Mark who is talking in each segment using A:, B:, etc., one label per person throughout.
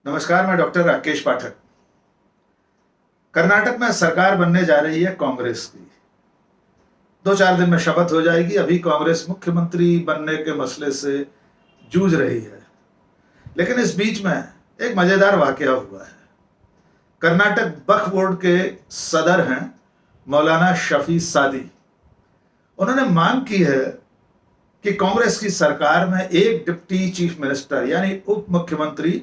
A: नमस्कार, मैं डॉक्टर राकेश पाठक। कर्नाटक में सरकार बनने जा रही है कांग्रेस की। 2-4 दिन में शपथ हो जाएगी। अभी कांग्रेस मुख्यमंत्री बनने के मसले से जूझ रही है, लेकिन इस बीच में एक मजेदार वाकया हुआ है। कर्नाटक वक्फ बोर्ड के सदर हैं मौलाना शफी सादी। उन्होंने मांग की है कि कांग्रेस की सरकार में एक डिप्टी चीफ मिनिस्टर यानी उप मुख्यमंत्री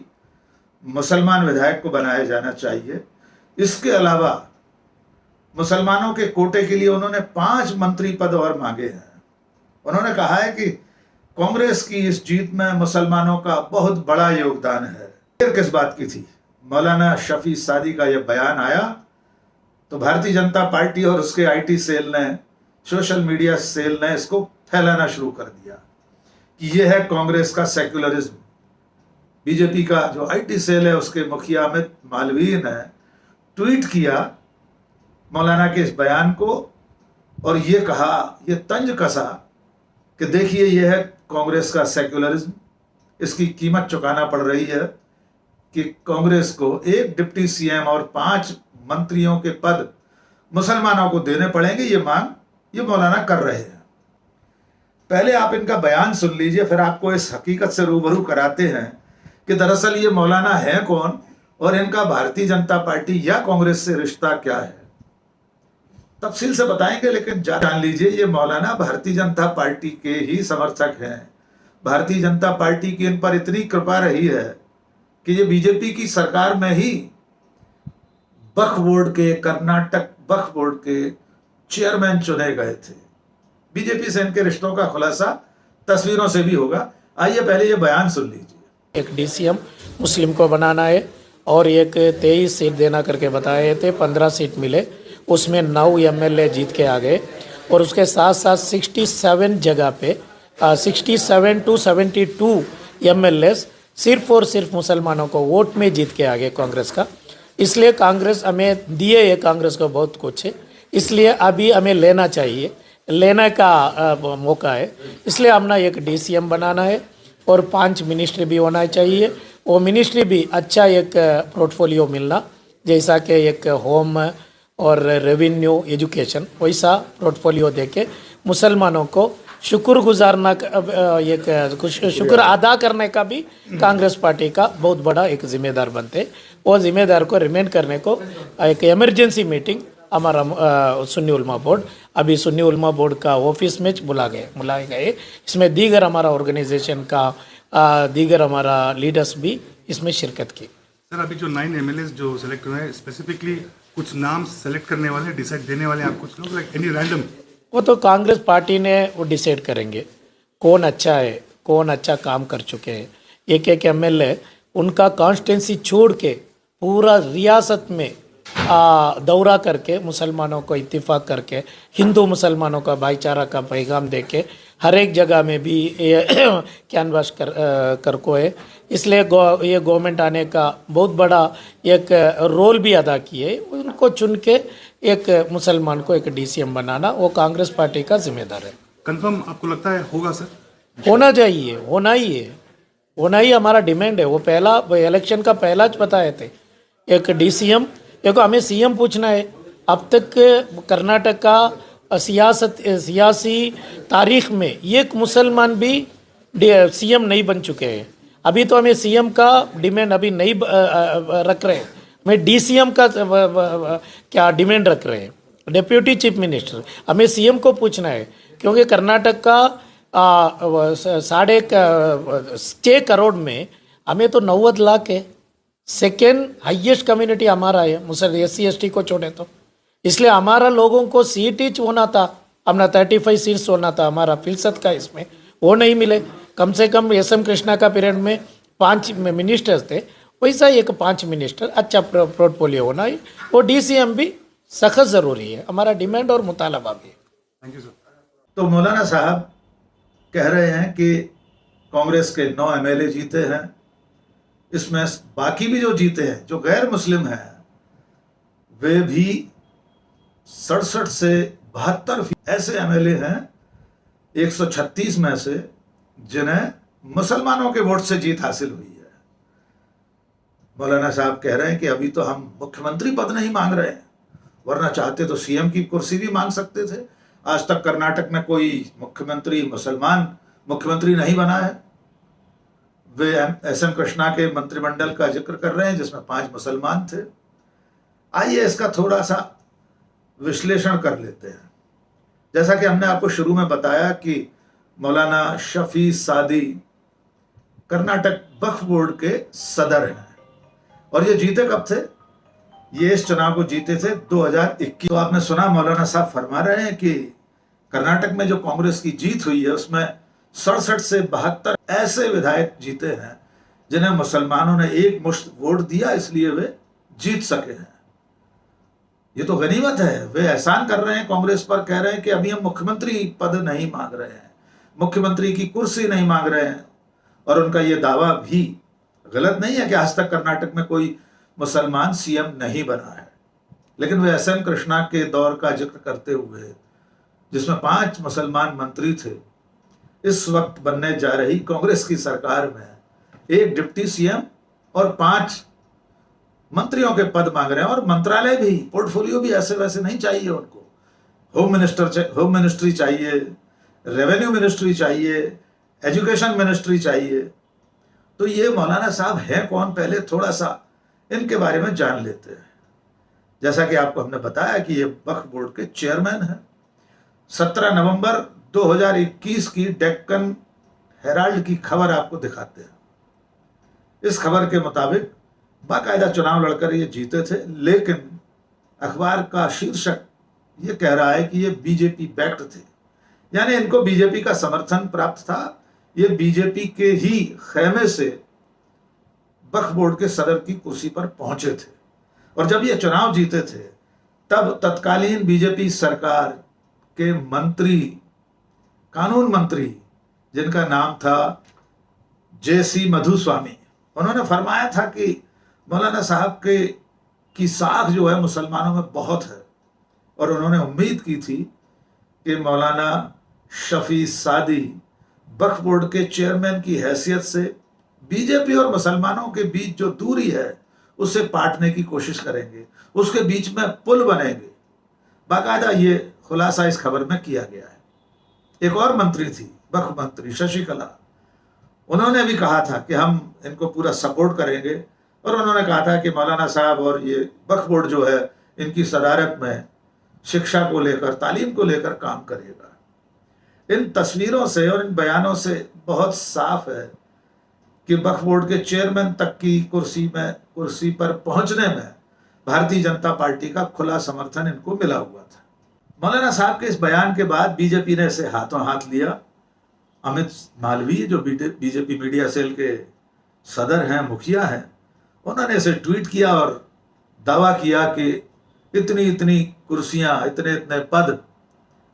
A: मुसलमान विधायक को बनाया जाना चाहिए। इसके अलावा मुसलमानों के कोटे के लिए उन्होंने 5 मंत्री पद और मांगे हैं। उन्होंने कहा है कि कांग्रेस की इस जीत में मुसलमानों का बहुत बड़ा योगदान है। फिर किस बात की थी? मौलाना शफी सादी का यह बयान आया तो भारतीय जनता पार्टी और उसके आईटी सेल ने, सोशल मीडिया सेल ने इसको फैलाना शुरू कर दिया कि यह है कांग्रेस का सेक्युलरिज्म। बीजेपी का जो आईटी सेल है उसके मुखिया अमित मालवीय ने ट्वीट किया मौलाना के इस बयान को और ये कहा, ये तंज कसा कि देखिए यह है कांग्रेस का सेक्युलरिज्म। इसकी कीमत चुकाना पड़ रही है कि कांग्रेस को एक डिप्टी सीएम और 5 मंत्रियों के पद मुसलमानों को देने पड़ेंगे। ये मांग ये मौलाना कर रहे हैं। पहले आप इनका बयान सुन लीजिए, फिर आपको इस हकीकत से रूबरू कराते हैं कि दरअसल ये मौलाना है कौन और इनका भारतीय जनता पार्टी या कांग्रेस से रिश्ता क्या है। तफसील से बताएंगे, लेकिन जान लीजिए ये मौलाना भारतीय जनता पार्टी के ही समर्थक हैं। भारतीय जनता पार्टी की इन पर इतनी कृपा रही है कि ये बीजेपी की सरकार में ही वक्फ बोर्ड के, कर्नाटक वक्फ बोर्ड के चेयरमैन चुने गए थे। बीजेपी से इनके रिश्तों का खुलासा तस्वीरों से भी होगा। आइए पहले ये बयान सुन लीजिए।
B: एक डीसीएम मुस्लिम को बनाना है और एक 23 सीट देना करके बताए थे। 15 सीट मिले, उसमें 9 एमएलए जीत के आ गए और उसके साथ साथ 67 जगह पे 67 to 72 एमएलए सिर्फ और सिर्फ मुसलमानों को वोट में जीत के आ गए कांग्रेस का। इसलिए कांग्रेस हमें दिए है, कांग्रेस को बहुत कुछ है, इसलिए अभी हमें लेना चाहिए, लेने का मौका है। इसलिए हमने एक डीसीएम बनाना है और 5 मिनिस्ट्री भी होना चाहिए। वो मिनिस्ट्री भी अच्छा एक पोर्टफोलियो मिलना, जैसा कि एक होम और रेवेन्यू एजुकेशन, वैसा पोर्टफोलियो देके मुसलमानों को शुक्रगुजारना, एक शुक्र अदा करने का भी कांग्रेस पार्टी का बहुत बड़ा एक जिम्मेदार बनते। वो जिम्मेदार को रिमेंड करने को एक इमरजेंसी मीटिंग हमारा सुन्नी उलमा बोर्ड, अभी सुन्नी उलमा बोर्ड का ऑफिस में बुलाए गए। इसमें दीगर हमारा ऑर्गेनाइजेशन का दीगर हमारा लीडर्स भी इसमें शिरकत की।
C: सर, अभी जो 9 एमएलए जो सेलेक्ट हुए हैं, स्पेसिफिकली कुछ नाम सेलेक्ट करने वाले, डिसाइड देने वाले आप कुछ लोग, लाइक एनी रैंडम?
B: वो तो कांग्रेस पार्टी ने वो डिसाइड करेंगे कौन अच्छा है, कौन अच्छा काम कर चुके हैं। एक एमएलए उनका कॉन्स्टिट्यूंसी छोड़ के पूरा रियासत में दौरा करके मुसलमानों को इत्तेफाक करके हिंदू मुसलमानों का भाईचारा का पैगाम दे के हर एक जगह में भी कैनवास कर को है। इसलिए ये गवर्नमेंट आने का बहुत बड़ा एक रोल भी अदा किए। उनको चुन के एक मुसलमान को एक डीसीएम बनाना वो कांग्रेस पार्टी का जिम्मेदार है।
C: कंफर्म आपको लगता है होगा सर?
B: होना चाहिए, होना ही है, होना ही हमारा डिमांड है। वो पहला इलेक्शन का पहला बताए थे एक डीसीएम। देखो, हमें सीएम पूछना है। अब तक कर्नाटक का सियासी तारीख में एक मुसलमान भी सीएम नहीं बन चुके हैं। अभी तो हमें सीएम का डिमांड अभी नहीं रख रहे हैं, हमें डीसीएम का क्या डिमांड रख रहे हैं, डिप्यूटी चीफ मिनिस्टर। हमें सीएम को पूछना है, क्योंकि कर्नाटक का 6.5 करोड़ में हमें तो 90 लाख है। सेकेंड हाईएस्ट कम्युनिटी हमारा है, मुसलमान SC ST को छोड़े तो। इसलिए हमारा लोगों को सीट ही होना था, अपना 35 सीट्स होना था हमारा फिलसत का, इसमें वो नहीं मिले। कम से कम SM कृष्णा का पीरियड में 5 मिनिस्टर्स थे, वैसा एक 5 मिनिस्टर अच्छा पोर्टफोलियो होना है। वो डीसीएम भी सख्त ज़रूरी है, हमारा डिमांड और मुतालबा भी।
C: Thank you sir.
A: तो मौलाना साहब कह रहे हैं कि कांग्रेस के 9 एमएलए जीते हैं, इसमें बाकी भी जो जीते हैं, जो गैर मुस्लिम हैं, वे भी 67 से 72 ऐसे एमएलए हैं 136 में से जिन्हें मुसलमानों के वोट से जीत हासिल हुई है। मौलाना साहब कह रहे हैं कि अभी तो हम मुख्यमंत्री पद नहीं मांग रहे हैं, वरना चाहते तो सीएम की कुर्सी भी मांग सकते थे। आज तक कर्नाटक में कोई मुख्यमंत्री मुसलमान मुख्यमंत्री नहीं बना है। वे एस एम कृष्णा के मंत्रिमंडल का जिक्र कर रहे हैं जिसमें 5 मुसलमान थे। आइए इसका थोड़ा सा विश्लेषण कर लेते हैं। जैसा कि हमने आपको शुरू में बताया कि मौलाना शफी सादी कर्नाटक वक्फ बोर्ड के सदर हैं और ये जीते कब थे? ये इस चुनाव को जीते थे 2021। तो आपने सुना मौलाना साहब फरमा रहे हैं कि कर्नाटक में जो कांग्रेस की जीत हुई है उसमें 67 से 72 ऐसे विधायक जीते हैं जिन्हें मुसलमानों ने एक मुश्त वोट दिया, इसलिए वे जीत सके हैं। ये तो गनीमत है। वे एहसान कर रहे हैं कांग्रेस पर, कह रहे हैं कि अभी हम मुख्यमंत्री पद नहीं मांग रहे हैं, मुख्यमंत्री की कुर्सी नहीं मांग रहे हैं। और उनका ये दावा भी गलत नहीं है कि आज तक कर्नाटक में कोई मुसलमान सीएम नहीं बना है। लेकिन वे एस एम कृष्णा के दौर का जिक्र करते हुए, जिसमें 5 मुसलमान मंत्री थे, इस वक्त बनने जा रही कांग्रेस की सरकार में 1 डिप्टी सीएम और 5 मंत्रियों के पद मांग रहे हैं। और मंत्रालय भी, पोर्टफोलियो भी ऐसे वैसे नहीं चाहिए उनको। होम मिनिस्ट्री चाहिए, रेवेन्यू मिनिस्ट्री चाहिए, एजुकेशन मिनिस्ट्री चाहिए। तो ये मौलाना साहब हैं कौन, पहले थोड़ा सा इनके बारे में जान लेते हैं। जैसा कि आपको हमने बताया कि ये वक्फ बोर्ड के चेयरमैन हैं। 17 नवंबर 2021 की डेक्कन हेराल्ड की खबर आपको दिखाते हैं। इस खबर के मुताबिक बाकायदा चुनाव लड़कर ये जीते थे, लेकिन अखबार का शीर्षक ये कह रहा है कि ये बीजेपी बैक्ड थे, यानी इनको बीजेपी का समर्थन प्राप्त था। ये बीजेपी के ही खेमे से वक्फ बोर्ड के सदर की कुर्सी पर पहुंचे थे। और जब ये चुनाव जीते थे तब तत्कालीन बीजेपी सरकार के मंत्री, कानून मंत्री, जिनका नाम था JC मधुस्वामी, उन्होंने फरमाया था कि मौलाना साहब की साख जो है मुसलमानों में बहुत है। और उन्होंने उम्मीद की थी कि मौलाना शफी सादी वक्फ बोर्ड के चेयरमैन की हैसियत से बीजेपी और मुसलमानों के बीच जो दूरी है उसे पाटने की कोशिश करेंगे, उसके बीच में पुल बनेंगे। बाकायदा ये खुलासा इस खबर में किया गया है। एक और मंत्री थी, वक्फ मंत्री शशिकला, उन्होंने भी कहा था कि हम इनको पूरा सपोर्ट करेंगे। और उन्होंने कहा था कि मौलाना साहब और ये वक्फ बोर्ड जो है इनकी सदारत में शिक्षा को लेकर, तालीम को लेकर काम करेगा। इन तस्वीरों से और इन बयानों से बहुत साफ है कि वक्फ बोर्ड के चेयरमैन तक की कुर्सी पर पहुंचने में भारतीय जनता पार्टी का खुला समर्थन इनको मिला हुआ था। मौलाना साहब के इस बयान के बाद बीजेपी ने इसे हाथों हाथ लिया। अमित मालवीय, जो बीजेपी मीडिया सेल के सदर हैं, मुखिया हैं, उन्होंने इसे ट्वीट किया और दावा किया कि इतनी इतनी कुर्सियां, इतने इतने पद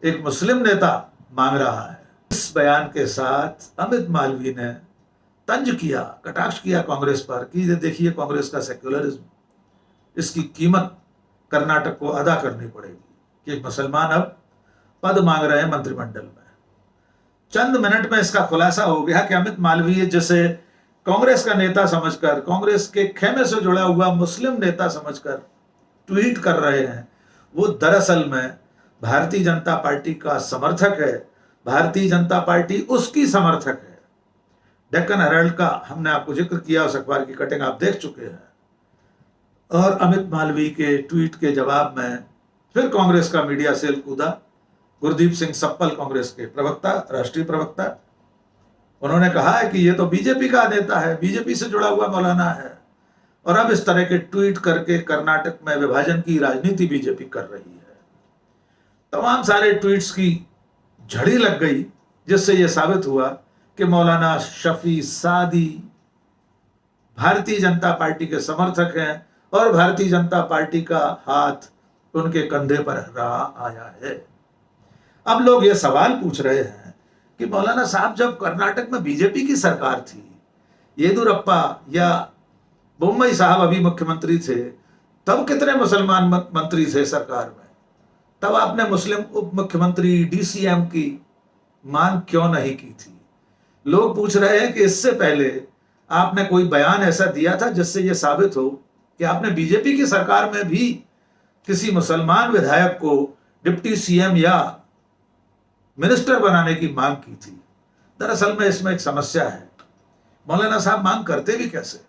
A: एक मुस्लिम नेता मांग रहा है। इस बयान के साथ अमित मालवीय ने तंज किया, कटाक्ष किया कांग्रेस पर कि ये देखिए कांग्रेस का सेक्युलरिज्म, इसकी कीमत कर्नाटक को अदा करनी पड़ेगी कि एक मुसलमान अब पद मांग रहे हैं मंत्रिमंडल में। चंद मिनट में इसका खुलासा हो गया कि अमित मालवीय, जिसे कांग्रेस का नेता समझकर, कांग्रेस के खेमे से जुड़ा हुआ मुस्लिम नेता समझकर ट्वीट कर रहे हैं, वो दरअसल में भारतीय जनता पार्टी का समर्थक है। भारतीय जनता पार्टी उसकी समर्थक है। डेक्कन हेराल्ड का हमने आपको जिक्र किया, उस अखबार की कटिंग आप देख चुके हैं। और अमित मालवीय के ट्वीट के जवाब में फिर कांग्रेस का मीडिया सेल कूदा। गुरदीप सिंह सप्पल, कांग्रेस के प्रवक्ता, राष्ट्रीय प्रवक्ता, उन्होंने कहा है कि ये तो बीजेपी का नेता है, बीजेपी से जुड़ा हुआ मौलाना है। और अब इस तरह के ट्वीट करके कर्नाटक में विभाजन की राजनीति बीजेपी कर रही है। तमाम सारे ट्वीट्स की झड़ी लग गई, जिससे यह साबित हुआ कि मौलाना शफी सादी भारतीय जनता पार्टी के समर्थक हैं और भारतीय जनता पार्टी का हाथ उनके कंधे पर रहा आया है। अब लोग ये सवाल पूछ रहे हैं कि मौलाना साहब, जब कर्नाटक में बीजेपी की सरकार थी, येदियुरप्पा या बोम्मई साहब अभी मुख्यमंत्री थे, तब कितने मुसलमान मंत्री थे सरकार में? तब आपने मुस्लिम उप मुख्यमंत्री, DCM की मांग क्यों नहीं की थी? लोग पूछ रहे हैं कि इससे पहले आपने कोई बयान ऐसा दिया था जिससे यह साबित हो कि आपने बीजेपी की सरकार में भी किसी मुसलमान विधायक को डिप्टी सीएम या मिनिस्टर बनाने की मांग की थी? दरअसल में इसमें एक समस्या है। मौलाना साहब मांग करते भी कैसे?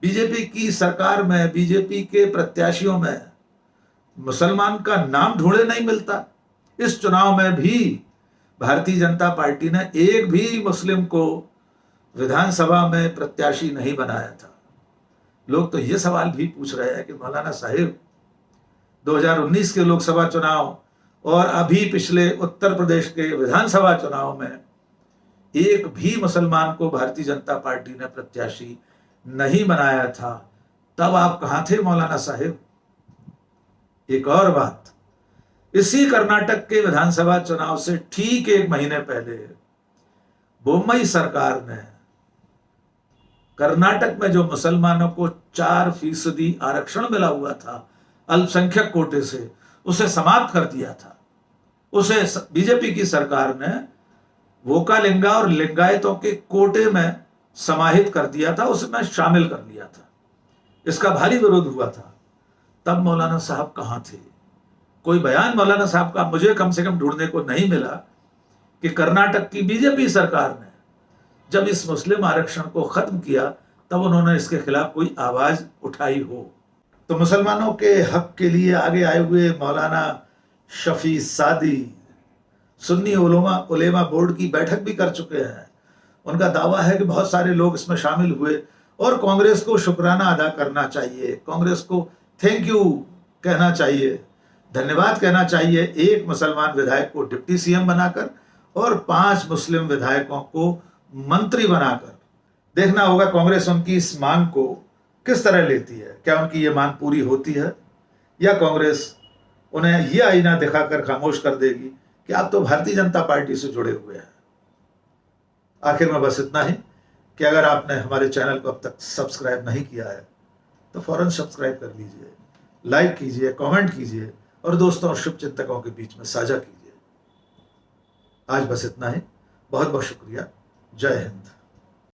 A: बीजेपी की सरकार में, बीजेपी के प्रत्याशियों में मुसलमान का नाम ढूंढे नहीं मिलता। इस चुनाव में भी भारतीय जनता पार्टी ने एक भी मुस्लिम को विधानसभा में प्रत्याशी नहीं बनाया था। लोग तो ये सवाल भी पूछ रहे हैं कि मौलाना साहिब, 2019 के लोकसभा चुनाव और अभी पिछले उत्तर प्रदेश के विधानसभा चुनाव में एक भी मुसलमान को भारतीय जनता पार्टी ने प्रत्याशी नहीं बनाया था, तब आप कहां थे मौलाना साहिब? एक और बात, इसी कर्नाटक के विधानसभा चुनाव से ठीक एक महीने पहले बोम्मई सरकार ने कर्नाटक में जो मुसलमानों को 4% आरक्षण मिला हुआ था अल्पसंख्यक कोटे से, उसे समाप्त कर दिया था। उसे बीजेपी की सरकार ने वोकालिंगा और लिंगायतों के कोटे में समाहित कर दिया था, उसमें शामिल कर लिया था। इसका भारी विरोध हुआ था। तब मौलाना साहब कहां थे? कोई बयान मौलाना साहब का मुझे कम से कम ढूंढने को नहीं मिला कि कर्नाटक की बीजेपी सरकार ने जब इस मुस्लिम आरक्षण को खत्म किया तब उन्होंने इसके खिलाफ कोई आवाज उठाई हो। तो मुसलमानों के हक के लिए आगे आए हुए मौलाना शफी सादी सुन्नी उलेमा बोर्ड की बैठक भी कर चुके हैं। उनका दावा है कि बहुत सारे लोग इसमें शामिल हुए और कांग्रेस को शुक्राना अदा करना चाहिए, कांग्रेस को थैंक यू कहना चाहिए, धन्यवाद कहना चाहिए एक मुसलमान विधायक को डिप्टी सीएम बनाकर और 5 मुस्लिम विधायकों को मंत्री बनाकर। देखना होगा कांग्रेस उनकी इस मांग को किस तरह लेती है। क्या उनकी ये मांग पूरी होती है या कांग्रेस उन्हें यह आईना दिखाकर खामोश कर देगी कि आप तो भारतीय जनता पार्टी से जुड़े हुए हैं। आखिर में बस इतना ही कि अगर आपने हमारे चैनल को अब तक सब्सक्राइब नहीं किया है तो फौरन सब्सक्राइब कर लीजिए, लाइक कीजिए, कमेंट कीजिए और दोस्तों और शुभचिंतकों के बीच में साझा कीजिए। आज बस इतना ही। बहुत बहुत शुक्रिया। जय हिंद।